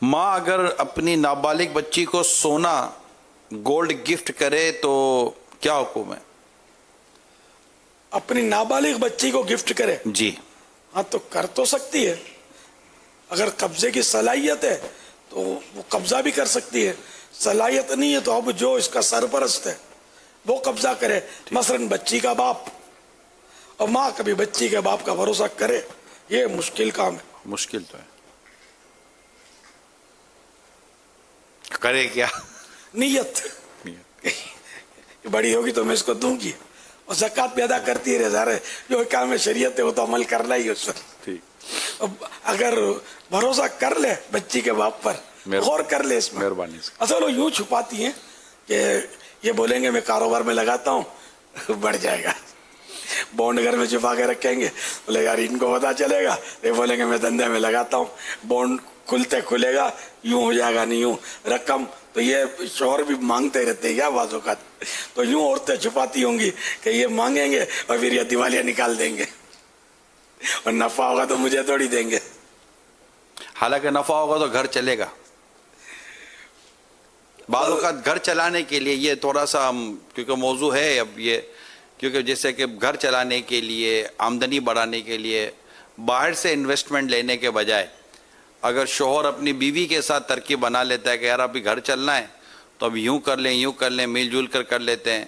ماں اگر اپنی نابالغ بچی کو سونا گولڈ گفٹ کرے تو کیا حکم ہے؟ اپنی نابالغ بچی کو گفٹ کرے؟ جی ہاں تو کر تو سکتی ہے، اگر قبضے کی صلاحیت ہے تو وہ قبضہ بھی کر سکتی ہے، صلاحیت نہیں ہے تو اب جو اس کا سرپرست ہے وہ قبضہ کرے، مثلا بچی کا باپ، اور ماں کبھی بچی کے باپ کا بھروسہ کرے، یہ مشکل کام ہے۔ مشکل تو ہے، کرے کیا؟ نیت بڑی ہوگی تو میں اس کو دوں گی، اور زکوٰۃ بھی ادا کرتی ہے، سارے جو کام شریعت ہے وہ تو عمل کرنا ہی ہے اس پر۔ ٹھیک، اگر بھروسہ کر لے بچی کے باپ پر، غور کر لے اس میں، مہربانی سے۔ اصل وہ یوں چھپاتی ہیں کہ یہ بولیں گے میں کاروبار میں لگاتا ہوں بڑھ جائے گا، بونڈ گھر میں چھپا کے رکھیں گے، بولے یار ان کو پتا چلے گا، یہ بولیں گے میں دھندے میں لگاتا ہوں، بونڈ کھلتے کھلے گا، یوں ہو جائے گا، نہیں یوں رقم، تو یہ شوہر بھی مانگتے رہتے ہیں کیا بعض اوقات، تو یوں عورتیں چھپاتی ہوں گی کہ یہ مانگیں گے اور پھر یہ دیوالیاں نکال دیں گے، اور نفع ہوگا تو مجھے توڑی دیں گے۔ حالانکہ نفع ہوگا تو گھر چلے گا۔ بعض اوقات گھر چلانے کے لیے یہ تھوڑا سا ہم، کیونکہ موضوع ہے اب یہ، کیونکہ جیسے کہ گھر چلانے کے لیے، آمدنی بڑھانے کے لیے باہر سے انویسٹمنٹ لینے کے بجائے اگر شوہر اپنی بیوی کے ساتھ ترکیب بنا لیتا ہے کہ یار ابھی گھر چلنا ہے تو اب یوں کر لیں مل جل کر لیتے ہیں،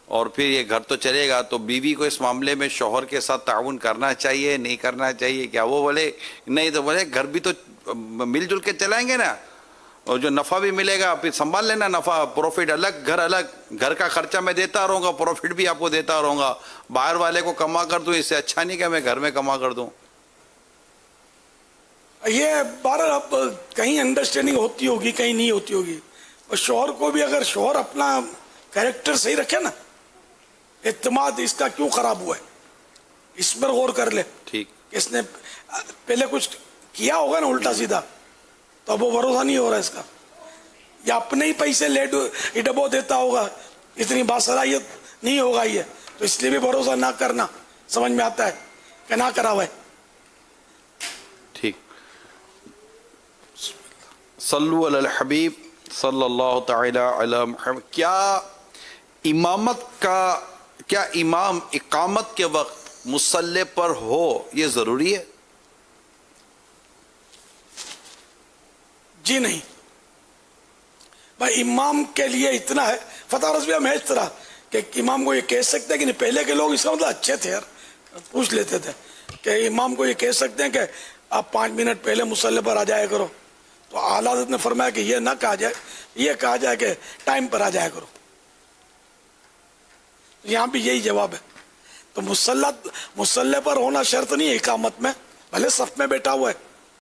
اور پھر یہ گھر تو چلے گا، تو بیوی کو اس معاملے میں شوہر کے ساتھ تعاون کرنا چاہیے نہیں کرنا چاہیے؟ کیا وہ بولے نہیں تو بولے گھر بھی تو مل جل کے چلائیں گے نا، اور جو نفع بھی ملے گا پھر سنبھال لینا، نفع پروفٹ الگ گھر الگ، گھر کا خرچہ میں دیتا رہوں گا، پروفٹ بھی آپ کو دیتا رہوں گا، باہر والے کو کما کر دوں، اس سے اچھا نہیں کہ میں گھر میں کما کر دوں۔ یہ بارہ اب کہیں انڈرسٹینڈنگ ہوتی ہوگی کہیں نہیں ہوتی ہوگی، اور شوہر کو بھی اگر شوہر اپنا کریکٹر صحیح رکھے نا، اعتماد اس کا کیوں خراب ہوا ہے اس پر غور کر لے، ٹھیک، اس نے پہلے کچھ کیا ہوگا نا الٹا سیدھا، تو اب وہ بھروسہ نہیں ہو رہا اس کا، یا اپنے ہی پیسے لیٹ ڈبو دیتا ہوگا، اتنی باصلاحیت نہیں ہوگا یہ، تو اس لیے بھی بھروسہ نہ کرنا سمجھ میں آتا ہے کہ نہ کرا ہوا ہے۔ ٹھیک، صلو علی الحبیب صلی اللہ تعالی علی محمد۔ کیا امام اقامت کے وقت مصلی پر ہو یہ ضروری ہے؟ جی نہیں بھائی، امام کے لیے اتنا ہے، فتح رضویہ میں اس طرح کہ امام کو یہ کہہ سکتے ہیں کہ نہیں، پہلے کے لوگ اس کا مطلب اچھے تھے یار، پوچھ لیتے تھے کہ امام کو یہ کہہ سکتے ہیں کہ آپ 5 منٹ پہلے مصلی پر آ جایا کرو، تو اعلیٰ حضرت نے فرمایا کہ یہ نہ کہا جائے، یہ کہا جائے کہ ٹائم پر آ جایا کرو، یہاں بھی یہی جواب ہے۔ تو مصلی پر ہونا شرط نہیں ہے اقامت میں، بھلے صف میں بیٹھا ہوا ہے،